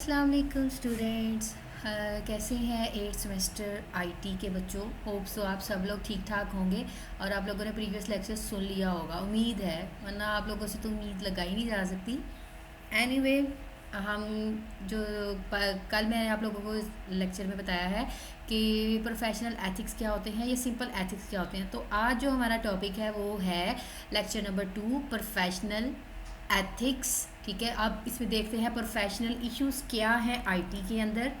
अस्सलाम वालेकुम स्टूडेंट्स। कैसे हैं एट सेमेस्टर आईटी के बच्चों। होप सो आप सब लोग ठीक ठाक होंगे और आप लोगों ने प्रीवियस लेक्चर सुन लिया होगा, उम्मीद है, वरना आप लोगों से तो उम्मीद लगाई नहीं जा सकती। एनीवे हम जो कल मैंने आप लोगों को इस लेक्चर में बताया है कि प्रोफेशनल एथिक्स क्या होते हैं या सिंपल एथिक्स क्या होते हैं। तो आज जो हमारा टॉपिक है वो है लेक्चर नंबर 2, प्रोफेशनल एथिक्स। ठीक है, अब इसमें देखते हैं प्रोफेशनल इश्यूज क्या हैं आईटी के अंदर।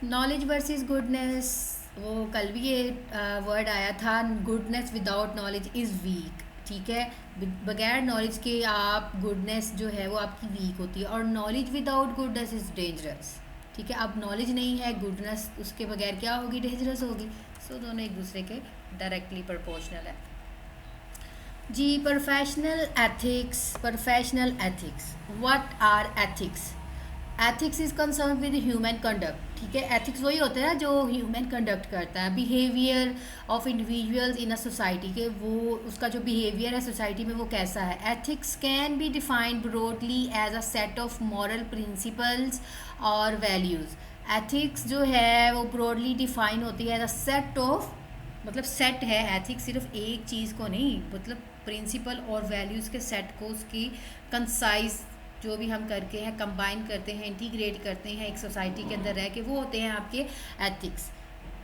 नॉलेज वर्सेस गुडनेस, वो कल भी ये वर्ड आया था, goodness without knowledge is week. ठीक है, बगैर नॉलेज के आप गुडनेस जो है वो आपकी वीक होती है, और knowledge without goodness is dangerous. ठीक है, अब नॉलेज नहीं है, गुडनेस उसके बगैर क्या होगी, डेंजरस होगी। सो दोनों एक दूसरे के डायरेक्टली प्रोपोर्शनल है जी। Professional ethics, what are ethics? Ethics is concern with human conduct. ठीक है, एथिक्स वही होता है ना जो ह्यूमन कंडक्ट करता है, behaviour of individuals in a society के, वो उसका जो बिहेवियर है सोसाइटी में वो कैसा है। Ethics can be defined broadly as a set of moral principles और वैल्यूज़। एथिक्स जो है वो ब्रॉडली डिफाइन होती है एज अ सेट ऑफ, मतलब सेट है एथिक्स, सिर्फ एक चीज़ को नहीं, मतलब प्रिंसिपल और वैल्यूज़ के सेट को, उसकी कंसाइज जो भी हम करके हैं, कंबाइन करते हैं, इंटीग्रेट करते हैं एक सोसाइटी के अंदर रह के, वो होते हैं आपके ethics.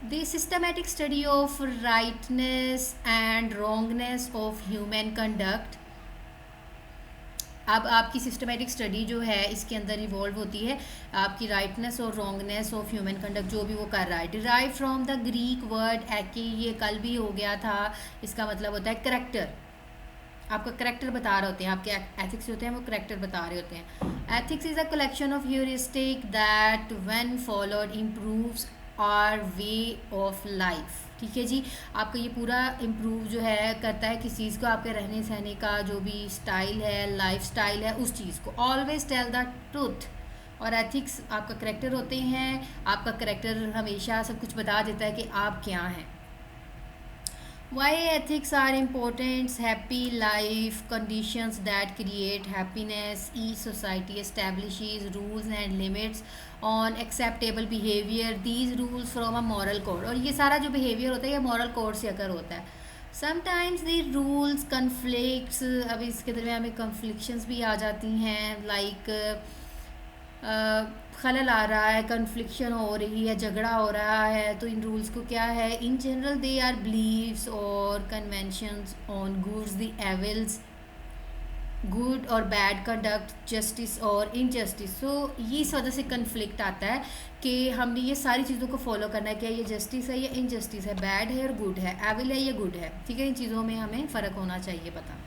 The systematic study of rightness and wrongness of human conduct. अब आपकी सिस्टमेटिक स्टडी जो है इसके अंदर इवॉल्व होती है आपकी राइटनेस और रॉन्गनेस ऑफ ह्यूमन कंडक्ट, जो भी वो कर रहा है। Derive from the Greek word एके, ये कल भी हो गया था, इसका मतलब होता है करेक्टर। आपका करेक्टर बता रहे होते हैं, आपके एथिक्स होते हैं वो करेक्टर बता रहे होते हैं। Ethics is a collection of heuristic that when followed improves our way of life. ठीक है जी, आपका ये पूरा इम्प्रूव जो है करता है किस चीज़ को, आपके रहने सहने का जो भी स्टाइल है, लाइफ स्टाइल है, उस चीज़ को। ऑलवेज टेल द ट्रूथ, और एथिक्स आपका करेक्टर होते हैं। आपका करेक्टर हमेशा सब कुछ बता देता है कि आप क्या हैं। Why ethics are important? Happy life conditions that create happiness. Each society establishes rules and limits on acceptable behavior. These rules from a moral code. और ये सारा जो behavior होता है ये moral code से अगर होता है। Sometimes the rules conflicts, अब इसके दरमियान में conflictions भी आ जाती हैं, like खलल आ रहा है, कन्फ्लिक्शन हो रही है, झगड़ा हो रहा है, तो इन रूल्स को क्या है, in general they are beliefs और conventions on goods the evils, good और बैड कंडक्ट, जस्टिस और इनजस्टिस। सो ये इस वजह से कन्फ्लिक्ट आता है कि हमने ये सारी चीज़ों को फॉलो करना है, क्या ये जस्टिस है या इनजस्टिस है, बैड है और गुड है, एविल है या गुड है। ठीक है, इन चीज़ों में हमें फ़र्क होना चाहिए पता।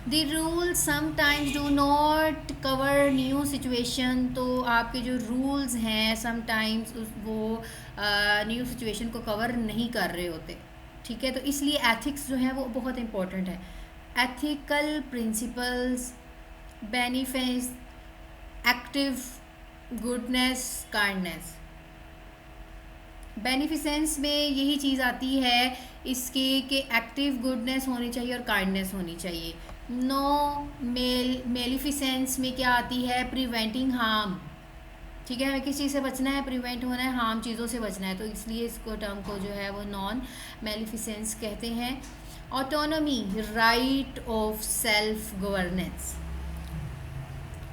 The rules sometimes do not cover new situation, तो आपके जो rules हैं sometimes वो न्यू सिचुएशन को कवर नहीं कर रहे होते। ठीक है, तो इसलिए एथिक्स जो है वो बहुत इंपॉर्टेंट है। Ethical principles, benefits, active goodness, kindness. Beneficence में यही चीज़ आती है इसके कि एक्टिव गुडनेस होनी चाहिए और काइंडनेस होनी चाहिए। नो मेलिफिसेंस में क्या आती है, प्रिवेंटिंग हार्म। ठीक है, हमें किस चीज़ से बचना है, प्रिवेंट होना है, हार्म चीज़ों से बचना है, तो इसलिए इसको टर्म को जो है वो नॉन मेलिफिसेंस कहते हैं। Autonomy, right of self governance.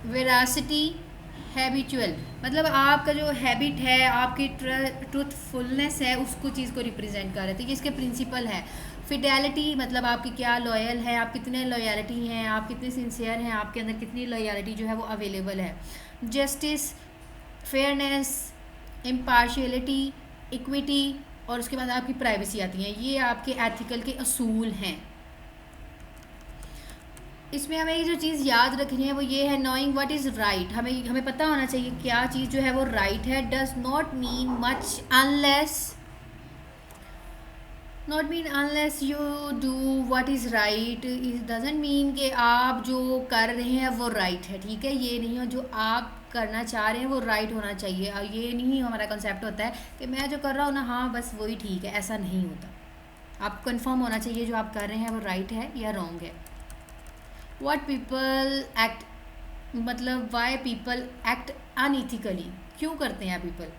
Veracity, habitual, मतलब आपका जो हैबिट है, आपकी ट्रूथफुलनेस है, उसको चीज़ को रिप्रेजेंट कर रहे थे, ये इसके प्रिंसिपल है। फिडेलिटी, मतलब आपकी क्या लॉयल है, आप कितने लॉयलिटी हैं, आप कितने सिंसियर हैं, आपके अंदर कितनी लॉयलिटी जो है वो अवेलेबल है। जस्टिस, फेयरनेस, इम्पार्शियलिटी, इक्विटी, और उसके बाद आपकी प्राइवेसी आती है। ये आपके एथिकल के असूल हैं। इसमें हमें ये जो चीज़ याद रखनी है वो ये है, नोइंग व्हाट इज़ राइट। हमें पता होना चाहिए क्या चीज़ जो है वो राइट है। Does not mean much unless you do what is right. It doesn't mean कि आप जो कर रहे हैं वो राइट है। ठीक है, ये नहीं हो जो आप करना चाह रहे हैं वो राइट होना चाहिए, और ये नहीं हमारा कंसेप्ट होता है कि मैं जो कर रहा हूँ ना, हाँ बस वही ठीक है, ऐसा नहीं होता। आपको कन्फर्म होना चाहिए जो आप कर रहे हैं वो राइट है या रॉन्ग है। व्हाट पीपल एक्ट, मतलब वाई पीपल एक्ट अनइथिकली, क्यों करते हैं पीपल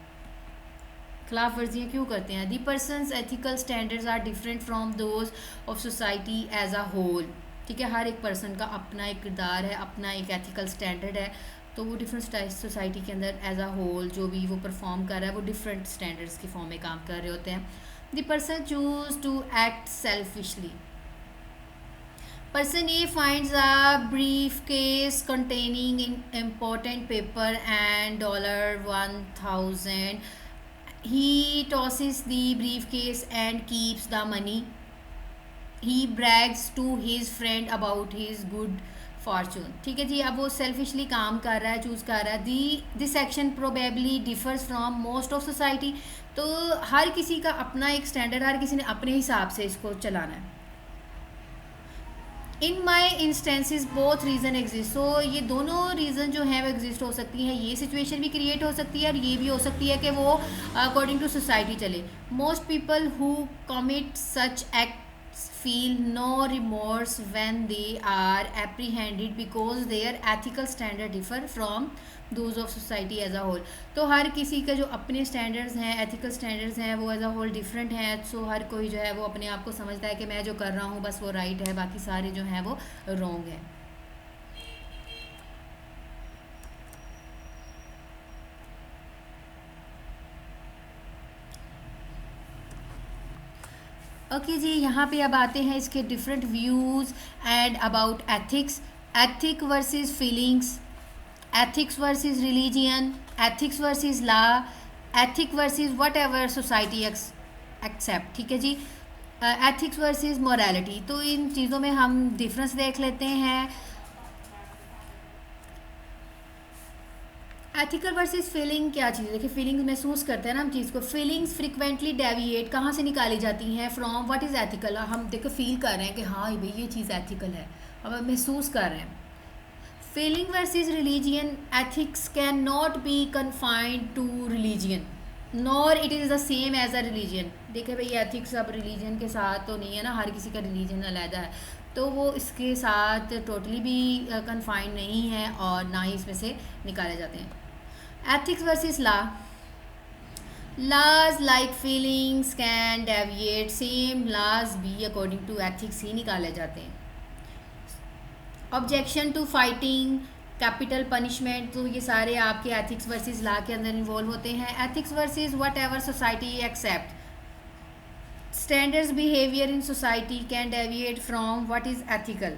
खिलाफ वर्जियाँ क्यों करते हैं। The person's ethical standards are different from those of society as a whole. ठीक है, हर एक पर्सन का अपना एक किरदार है, अपना एक एथिकल स्टैंडर्ड है, तो वो डिफरेंट सोसाइटी के अंदर एज अ होल जो भी वो परफॉर्म कर रहा है वो डिफरेंट स्टैंडर्ड्स की फॉर्म में काम कर रहे होते हैं। The person choose to act selfishly. Person A finds a briefcase containing important paper and $1,000. He tosses the briefcase and keeps the money. He brags to his friend about his good fortune. ठीक है जी, अब वो selfishly काम कर रहा है, choose कर रहा है। This action probably differs from most of society. तो हर किसी का अपना एक स्टैंडर्ड, हर किसी ने अपने हिसाब से इसको चलाना है। इन माई इंस्टेंसेस बोथ रीज़न एग्जिस्ट। सो ये दोनों रीज़न जो हैं वो एग्जिस्ट हो सकती हैं। ये सिचुएशन भी क्रिएट हो सकती है और ये भी हो सकती है कि वो अकॉर्डिंग टू सोसाइटी चले। Most people who commit such acts feel no remorse when they are apprehended because their ethical standard differ from those of society as a whole. तो हर किसी का जो अपने स्टैंडर्ड्स हैं, एथिकल स्टैंडर्ड्स हैं, वो एज अ होल डिफरेंट हैं। सो हर कोई जो है वो अपने आप को समझता है कि मैं जो कर रहा हूँ बस वो राइट है, बाकी सारे जो हैं वो रॉन्ग हैं। ओके जी, यहाँ पे अब आते हैं इसके different views and about ethics. Ethic versus feelings, ethics versus religion, ethics versus law, ethics versus whatever society accept। ठीक है जी, ethics versus morality। तो इन चीज़ों में हम डिफरेंस देख लेते हैं। एथिकल वर्सेस फीलिंग क्या चीज़ है? देखिए, फीलिंग्स महसूस करते हैं ना हम चीज़ को। फीलिंग्स फ्रिक्वेंटली डेविएट कहाँ से निकाली जाती हैं? From what is ethical. हम देखो फील कर रहे हैं कि हाँ भाई ये चीज़ एथिकल है, हम महसूस कर रहे हैं। Feeling versus religion, ethics cannot be confined to religion, nor it is the same as a religion। देखिए भाई एथिक्स अब रिलीजन के साथ तो नहीं है ना, हर किसी का रिलीजन अलग है, तो वो इसके साथ टोटली भी कन्फाइंड नहीं है और ना ही इसमें से निकाले जाते हैं। Ethics versus law, laws like feelings can deviate, same laws भी अकॉर्डिंग टू एथिक्स ही निकाले जाते हैं। Objection to fighting, capital punishment, तो ये सारे आपके एथिक्स वर्सेस लॉ के अंदर इन्वॉल्व होते हैं। Ethics versus whatever society accept, standards behaviour in society can deviate from what is ethical,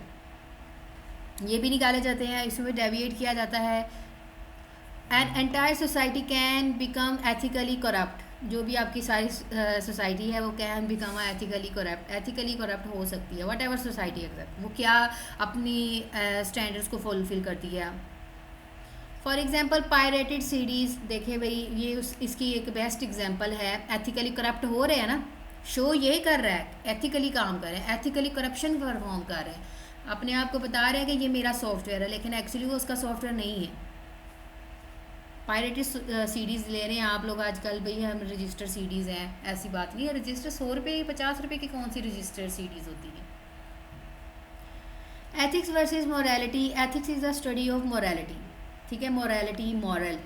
ये भी निकाले जाते हैं, इसमें डेविएट किया जाता है। And entire society can become ethically corrupt, जो भी आपकी सारी सोसाइटी है वो can become ethically corrupt, ethically corrupt हो सकती है। व्हाट एवर सोसाइटी एक्सेप्ट, वो क्या अपनी स्टैंडर्ड्स को फुलफिल करती है। फॉर एग्जांपल पायरेटेड सीडीज़, देखिए भाई ये इसकी एक बेस्ट एग्जांपल है। एथिकली करप्ट हो रहे हैं ना, शो यही कर रहा है एथिकली काम कर रहे हैं, एथिकली करप्शन परफॉर्म कर रहे हैं, अपने आप को बता रहे हैं कि ये मेरा सॉफ्टवेयर है, लेकिन एक्चुअली वो उसका सॉफ्टवेयर नहीं है। पायरेटेड सीडीज़ ले रहे हैं आप लोग आजकल, भाई हम रजिस्टर सीडीज़ हैं, ऐसी बात नहीं है। रजिस्टर 100 रुपये 50 रुपये की कौन सी रजिस्टर सीडीज़ होती है। Ethics versus morality, ethics is the study of morality. ठीक है, मोरालिटी, मॉरल,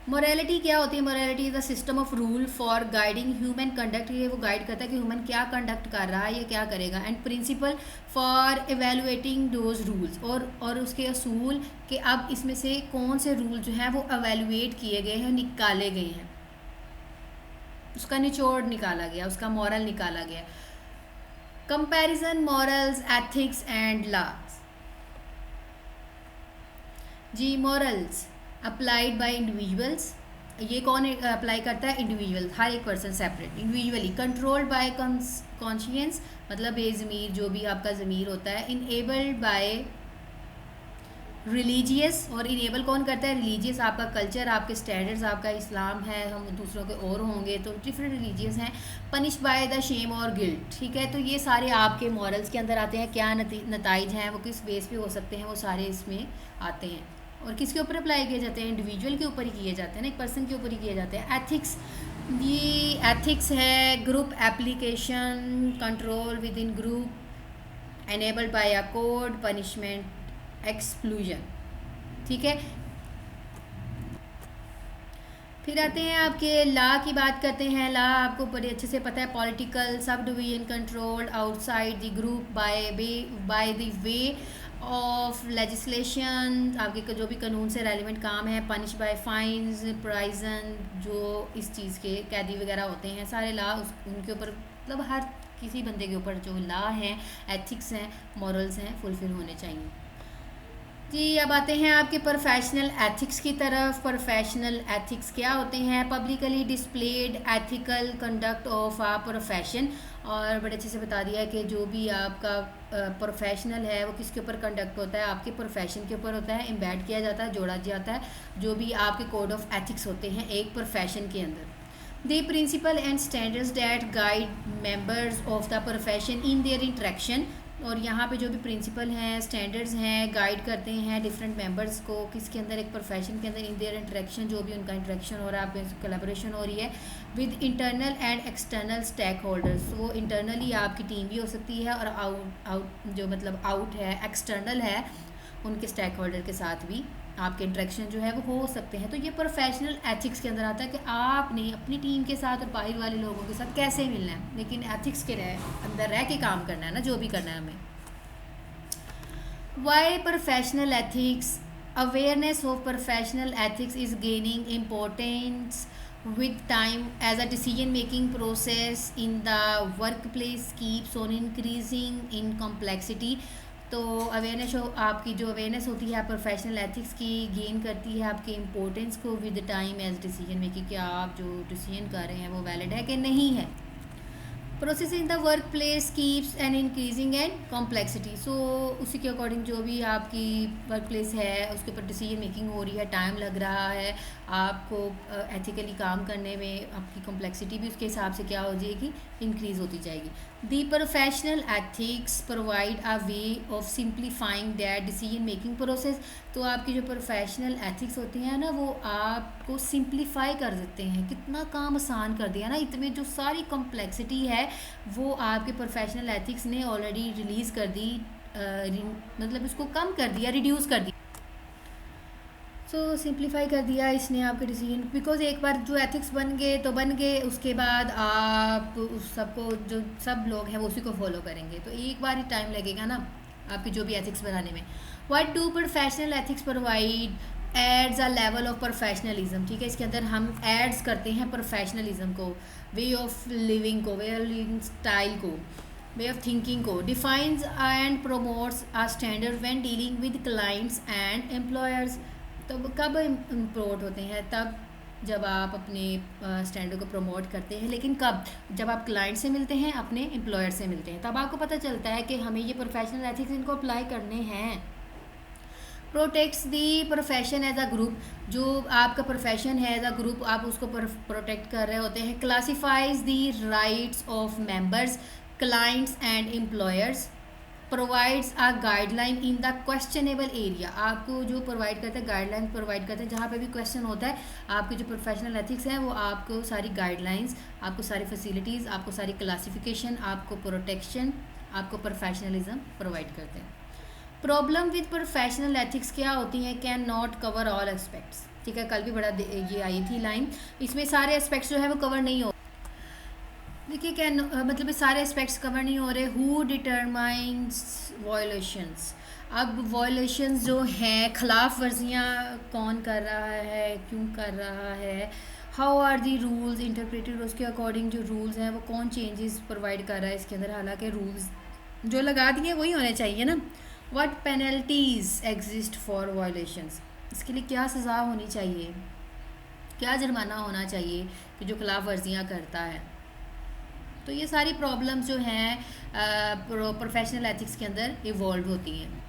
मोरालिटी क्या होती है? Morality is the system of rule for guiding human conduct, ये वो गाइड करता है कि ह्यूमन क्या कंडक्ट कर रहा है, ये क्या करेगा। And principle for evaluating those rules, और उसके असूल कि अब इसमें से कौन से रूल जो हैं वो एवेलुएट किए गए हैं, निकाले गए हैं, उसका निचोड़ निकाला गया, उसका मॉरल निकाला गया। Comparison morals, ethics and laws. जी, मॉरल्स अप्लाइड बाय इंडिविजुअल्स, ये कौन अप्लाई करता है? इंडिविजुअल, हर एक person separate, individually. Controlled by conscience, मतलब बेज़मीर, जो भी आपका ज़मीर होता है। इनेबल्ड बाय रिलीजियस, और इनेबल कौन करता है? रिलीजियस, आपका कल्चर, आपके स्टैंडर्ड्स, आपका इस्लाम है, हम दूसरों के और होंगे तो डिफरेंट रिलीजियस हैं। पनिश बाय द शेम और गिल्ट, ठीक है, तो ये सारे आपके मॉरल्स के अंदर आते हैं। क्या नतीज हैं, वो किस बेस पे हो सकते हैं, वो सारे इसमें आते हैं। और किसके ऊपर अप्लाई किए जाते हैं? इंडिविजुअल के ऊपर ही किए जाते हैं ना, एक पर्सन के ऊपर ही किए जाते हैं। एथिक्स, ये एथिक्स है group application, control within group, enabled by a code, punishment exclusion. ठीक है, फिर आते हैं आपके लॉ की बात करते हैं। लॉ आपको बड़े अच्छे से पता है, political sub division controlled outside the group by the way of legislation. आपके जो भी कानून से रेलिवेंट काम है, पनिश बाय फाइन्स, प्राइजन, जो इस चीज़ के कैदी वगैरह होते हैं, सारे लॉ उनके ऊपर, मतलब हर किसी बंदे के ऊपर जो लॉ हैं, एथिक्स हैं, मॉरल्स हैं, फुलफिल होने चाहिए। जी, अब आते हैं आपके प्रोफेशनल एथिक्स की तरफ। प्रोफेशनल एथिक्स क्या होते हैं? Publicly displayed ethical conduct of a profession. और बड़े अच्छे से बता दिया है कि जो भी आपका प्रोफेशनल है वो किसके ऊपर कंडक्ट होता है, आपके प्रोफेशन के ऊपर होता है, एम्बेड किया जाता है, जोड़ा जाता है जो भी आपके कोड ऑफ एथिक्स होते हैं एक प्रोफेशन के अंदर। The principle and standards that guide members of the profession in their interaction. और यहाँ पे जो भी प्रिंसिपल हैं, स्टैंडर्ड्स हैं, गाइड करते हैं डिफरेंट मेंबर्स को किसके अंदर, एक प्रोफेशन के अंदर, इन देयर इंटरेक्शन, जो भी उनका इंटरेक्शन हो रहा है, आप कोलैबोरेशन हो रही है with internal and external stakeholders. वो इंटरनली आपकी टीम भी हो सकती है और आउट जो मतलब आउट है, एक्सटर्नल है, उनके स्टेक होल्डर के साथ भी आपके इंटरेक्शन जो है वो हो सकते हैं। तो ये प्रोफेशनल एथिक्स के अंदर आता है कि आपने अपनी टीम के साथ और बाहर वाले लोगों के साथ कैसे मिलना है, लेकिन एथिक्स के अंदर रह के काम करना है ना, जो भी करना है हमें। Why professional ethics? Awareness of professional ethics is gaining importance with time as a decision making process in the workplace keeps on increasing in complexity। तो अवेयरनेस, आपकी जो अवेयरनेस होती है प्रोफेशनल एथिक्स की, गेन करती है आपके इम्पोर्टेंस को with time as decision making, कि आप जो डिसीजन कर रहे हैं वो वैलिड है कि नहीं है। Process in the workplace keeps on increasing and complexity. So उसी के अकॉर्डिंग जो भी आपकी वर्क प्लेस है उसके ऊपर डिसीजन मेकिंग हो रही है, टाइम लग रहा है आपको एथिकली काम करने में, आपकी कॉम्प्लेक्सिटी भी उसके हिसाब से क्या हो जाएगी, इंक्रीज़ होती जाएगी। The professional ethics provide a way of simplifying that decision making process. तो आपकी जो प्रोफेशनल एथिक्स होती हैं ना, वो आपको सिंप्लीफाई कर देते हैं, कितना काम आसान कर दिया ना। इतने जो सारी कॉम्प्लेक्सिटी है वो आपके प्रोफेशनल एथिक्स ने ऑलरेडी रिलीज़ कर दी, मतलब इसको कम कर दिया, रिड्यूस कर दिया। सो सिंप्लीफाई कर दिया इसने आपके डिसीजन, बिकॉज एक बार जो एथिक्स बन गए तो बन गए, उसके बाद आप उस सबको, जो सब लोग हैं वो उसी को फॉलो करेंगे, तो एक बार ही टाइम लगेगा ना आपकी जो भी एथिक्स बनाने में। What do professional ethics provide? Adds a level of professionalism. ठीक है, इसके अंदर हम एड्स करते हैं प्रोफेशनलिज्म को, वे ऑफ लिविंग को, वे ऑफ लिविंग स्टाइल को, वे ऑफ थिंकिंग को। Defines and promotes a standard when dealing with clients and employers. तो कब इम्प्रोट होते हैं? तब जब आप अपने स्टैंडर्ड को प्रमोट करते हैं, लेकिन कब? जब आप क्लाइंट से मिलते हैं, अपने एम्प्लॉयर से मिलते हैं, तब आपको पता चलता है कि हमें ये प्रोफेशनल एथिक्स इनको अप्लाई करने हैं। Protects the profession as a group. जो आपका प्रोफेशन है एज अ ग्रुप, आप उसको प्रोटेक्ट कर रहे होते हैं। Classifies the rights of members, clients and employers. Provides a guideline in the questionable area. आपको जो प्रोवाइड करते हैं, गाइडलाइन प्रोवाइड करते हैं, जहाँ पे भी क्वेश्चन होता है, आपके जो प्रोफेशनल एथिक्स हैं वो आपको सारी गाइडलाइंस, आपको सारी फैसिलिटीज़, आपको सारी क्लासिफिकेशन, आपको प्रोटेक्शन, आपको प्रोफेशनलिज्म प्रोवाइड करते हैं। प्रॉब्लम विद प्रोफेशनल एथिक्स क्या होती हैं? Can not cover all aspects. ठीक है, कल भी बड़ा ये आई थी लाइन, इसमें सारे एस्पेक्ट्स जो है वो कवर नहीं हो, देखिए क्या मतलब सारे एस्पेक्ट्स कवर नहीं हो रहे। Who determines violations? अब वायलेशंस जो हैं, खिलाफ वर्जियाँ कौन कर रहा है, क्यों कर रहा है? How are the rules interpreted? उसके अकॉर्डिंग जो रूल्स हैं वो कौन चेंजेस प्रोवाइड कर रहा है इसके अंदर? हालांकि रूल्स जो लगा दिए वही होने चाहिए ना। What penalties exist for violations? इसके लिए क्या सज़ा होनी चाहिए, क्या जुर्माना होना चाहिए कि जो खिलाफ वर्जियाँ करता है? तो ये सारी प्रॉब्लम्स जो हैं प्रोफेशनल एथिक्स के अंदर इवॉल्व होती हैं।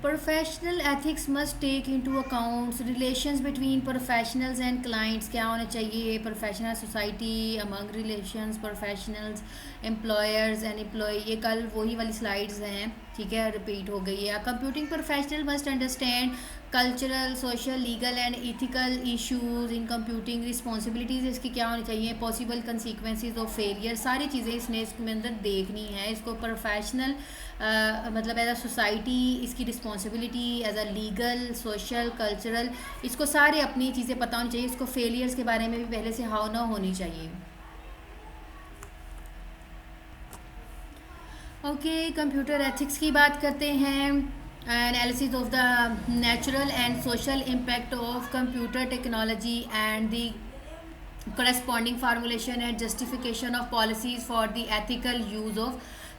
Professional ethics must take into accounts relations between professionals and clients. क्या होना चाहिए? Professional society among relations, professionals, employers and employ. ये कल वही वाली स्लाइड्स हैं, ठीक है, रिपीट हो गई है। Computing professional must understand cultural, social, legal and ethical issues in computing. Responsibilities इसकी क्या होनी चाहिए, पॉसिबल कंसिक्वेंसेज ऑफ फेलियर, सारी चीज़ें इसने इसके अंदर देखनी है। इसको प्रोफेशनल मतलब एज अ सोसाइटी इसकी responsibility, as a legal, social, cultural, इसको सारे अपनी चीज़ें पता होनी चाहिए। इसको फेलियर्स के बारे में भी पहले से हाउ ना होनी चाहिए। ओके, कंप्यूटर एथिक्स की बात करते हैं। Analysis of the natural and social impact of computer technology and the corresponding formulation and justification of policies for the ethical use of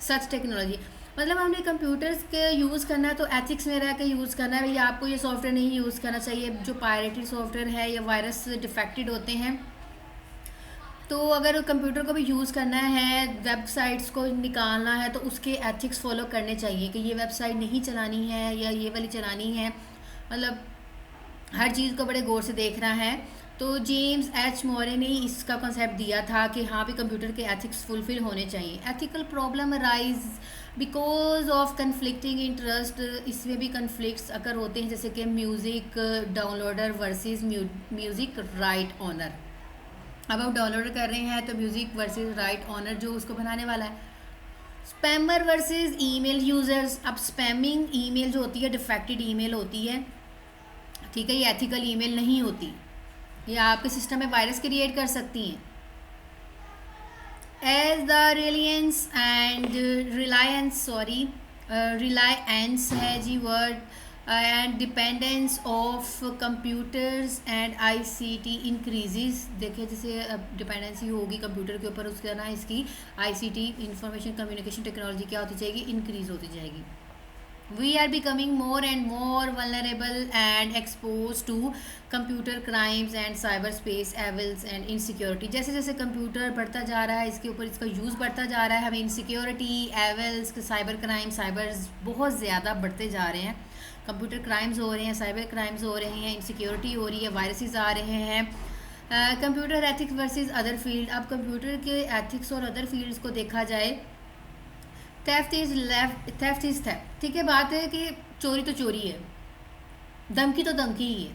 such technology। मतलब हमने कंप्यूटर्स के यूज़ करना है तो एथिक्स में रह के यूज़ करना है। भैया आपको ये सॉफ्टवेयर नहीं यूज़ करना चाहिए, जो पायरेटेड सॉफ्टवेयर है या वायरस डिफेक्टेड होते हैं। तो अगर कंप्यूटर को भी यूज़ करना है, वेबसाइट्स को निकालना है, तो उसके एथिक्स फॉलो करने चाहिए कि ये वेबसाइट नहीं चलानी है या ये वाली चलानी है। मतलब हर चीज़ को बड़े गौर से देखना है। तो जेम्स एच मोरे ने इसका कॉन्सेप्ट दिया था कि हाँ भी कंप्यूटर के एथिक्स फुलफिल होने चाहिए। Ethical problem arise because of conflicting interest. इसमें भी कन्फ्लिक्ट्स अगर होते हैं, जैसे कि music downloader versus music right owner. अब आप डाउनलोड कर रहे हैं तो म्यूज़िक वर्सेस राइट ऑनर जो उसको बनाने वाला है। Spammer versus email users. अब स्पैमिंग ईमेल जो होती है डिफेक्टेड ईमेल होती है, ठीक है, ये एथिकल ईमेल नहीं होती, ये आपके सिस्टम में वायरस क्रिएट कर सकती हैं। एज द रिलायंस है जी word, and dependence of computers and ICT increases. देखिए जैसे डिपेंडेंसी होगी कंप्यूटर के ऊपर, उसका ना इसकी आईसीटी इंफॉर्मेशन कम्युनिकेशन टेक्नोलॉजी क्या होती जाएगी, इंक्रीज होती जाएगी। We are becoming more and more vulnerable and exposed to computer crimes and cyberspace evils and insecurity। जैसे जैसे कंप्यूटर बढ़ता जा रहा है, इसके ऊपर इसका यूज़ बढ़ता जा रहा है, हमें इनसिक्योरिटी, एविल्स, साइबर क्राइम, साइबर्स बहुत ज़्यादा बढ़ते जा रहे हैं। कंप्यूटर क्राइम्स हो रहे हैं, साइबर क्राइम्स हो रहे हैं, इनसिक्योरिटी हो रही है, वायरसेस आ रहे हैं। Computer ethics versus other field. अब कंप्यूटर के एथिक्स और अदर फील्ड्स को देखा जाए, थेफ्ट इज थेफ्ट, ठीक है, बात है कि चोरी तो चोरी है, धमकी तो धमकी ही है,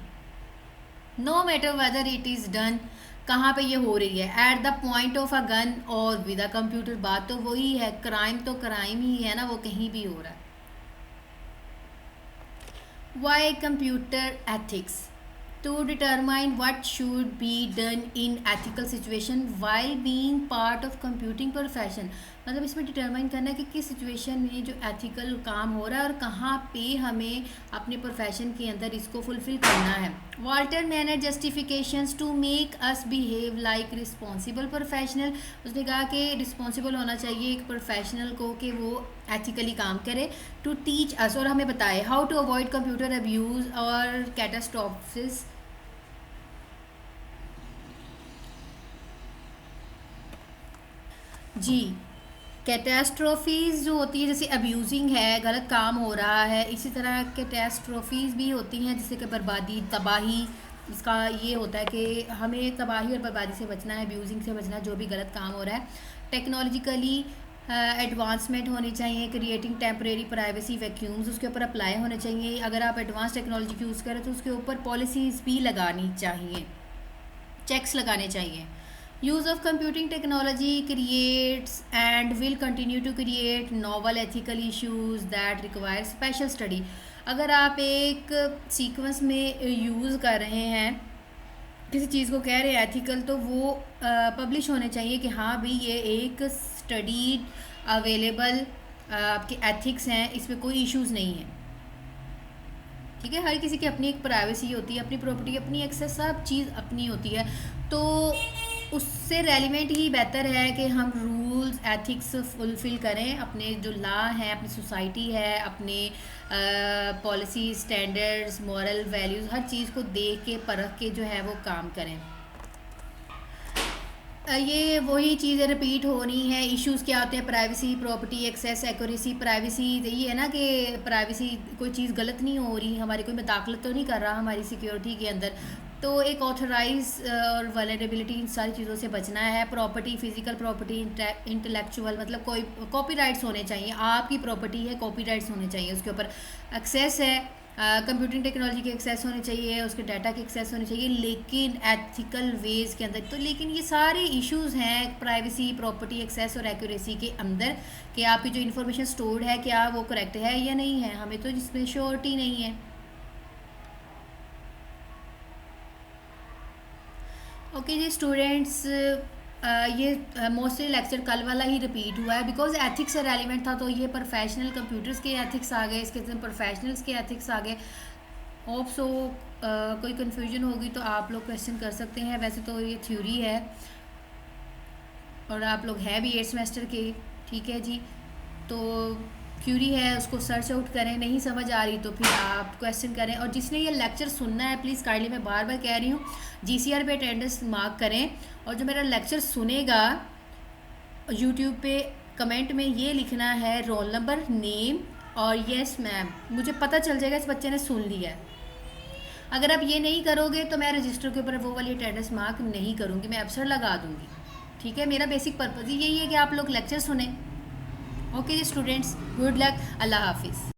no matter whether it is done, कहाँ पे ये हो रही है, at the point of a gun और विद अ कंप्यूटर। बात तो वही है, क्राइम तो क्राइम ही है ना, वो कहीं भी हो रहा है। Why computer ethics? to determine what should be done in ethical situation while being part of computing profession। मतलब इसमें डिटरमाइन करना है कि किस सिचुएशन में जो एथिकल काम हो रहा है और कहाँ पे हमें अपने प्रोफेशन के अंदर इसको फुलफिल करना है। Walter Maner justifications to make us behave like responsible professional. उसने कहा कि रिस्पॉन्सिबल होना चाहिए एक प्रोफेशनल को कि वो एथिकली काम करे। टू टीच अस, और हमें बताए how to avoid computer abuse और कैटास्ट्रोफिस। जी, कैटास्ट्रोफीज़ जो होती है, जैसे अब्यूजिंग है, गलत काम हो रहा है, इसी तरह कैटास्ट्रोफीज़ भी होती हैं जैसे कि बर्बादी, तबाही। इसका ये होता है कि हमें तबाही और बर्बादी से बचना है, अब्यूजिंग से बचना है, जो भी गलत काम हो रहा है। टेक्नोलॉजिकली एडवांसमेंट होनी चाहिए, क्रिएटिंग टेम्परेरी प्राइवेसी वैक्यूम्स उसके ऊपर अप्लाई होने चाहिए। अगर आप एडवांस टेक्नोलॉजी यूज़ करें तो उसके ऊपर पॉलिसीज़ भी लगानी चाहिए, चेक्स लगाने चाहिए। Use of computing technology creates and will continue to create novel ethical issues that require special study. अगर आप एक सीक्वेंस में यूज़ कर रहे हैं, किसी चीज़ को कह रहे हैं एथिकल, तो वो पब्लिश होने चाहिए कि हाँ भी ये एक स्टडीड अवेलेबल आपके एथिक्स हैं, इसमें कोई इश्यूज़ नहीं है। ठीक है, हर किसी की अपनी एक प्राइवेसी होती है, अपनी प्रॉपर्टी, अपनी एक्सेस, सब चीज़ अपनी होती है। तो उससे रेलिवेंट ही बेहतर है कि हम रूल्स एथिक्स फुलफ़िल करें, अपने जो लॉ हैं, अपनी सोसाइटी है, अपने पॉलिसी स्टैंडर्ड्स, मॉरल वैल्यूज़, हर चीज़ को देख के परख के जो है वो काम करें। ये वही चीज़ें रिपीट हो रही हैं। इश्यूज़ क्या होते हैं? Privacy, property, access, accuracy. Privacy ये है ना कि प्राइवेसी, कोई चीज़ गलत नहीं हो रही, हमारी कोई मदाखलत तो नहीं कर रहा हमारी सिक्योरिटी के अंदर। तो एक ऑथराइज और वल्नरेबिलिटी, इन सारी चीज़ों से बचना है। प्रॉपर्टी, फिजिकल प्रॉपर्टी, इंटेलेक्चुअल, मतलब कोई कॉपीराइट्स होने चाहिए, आपकी प्रॉपर्टी है, कॉपीराइट्स होने चाहिए, उसके ऊपर एक्सेस है, कंप्यूटिंग टेक्नोलॉजी के एक्सेस होने चाहिए, उसके डाटा के एक्सेस होने चाहिए, लेकिन एथिकल वेज के अंदर। तो लेकिन ये सारे इश्यूज़ हैं प्राइवेसी, प्रॉपर्टी, एक्सेस और एक्यूरेसी के अंदर, कि आपकी जो इन्फॉर्मेशन स्टोर्ड है क्या वो करेक्ट है या नहीं है, हमें तो जिसमें श्योरिटी नहीं है। ओके जी स्टूडेंट्स, ये मोस्टली लेक्चर कल वाला ही रिपीट हुआ है, बिकॉज एथिक्स से रेलिवेंट था, तो ये प्रोफेशनल कंप्यूटर्स के एथिक्स आ गए, इसके अंदर प्रोफेशनल्स के एथिक्स आ गए। होप सो कोई कन्फ्यूजन होगी तो आप लोग क्वेश्चन कर सकते हैं। वैसे तो ये थ्योरी है और आप लोग हैं भी 8 सेमेस्टर के, ठीक है जी। तो क्यूरी है उसको सर्च आउट करें, नहीं समझ आ रही तो फिर आप क्वेश्चन करें। और जिसने ये लेक्चर सुनना है प्लीज़ काइंडली, मैं बार बार कह रही हूँ, जीसीआर पे अटेंडेंस मार्क करें। और जो मेरा लेक्चर सुनेगा यूट्यूब पे कमेंट में ये लिखना है रोल नंबर, नेम और यस मैम, मुझे पता चल जाएगा इस बच्चे ने सुन लिया है। अगर आप ये नहीं करोगे तो मैं रजिस्टर के ऊपर वो वाली अटेंडेंस मार्क नहीं करूँगी, मैं एब्सेंट लगा दूँगी, ठीक है। मेरा बेसिक पर्पज़ ही यही है कि आप लोग लेक्चर सुने। ओके जी स्टूडेंट्स, गुड लक, अल्लाह हाफिज़।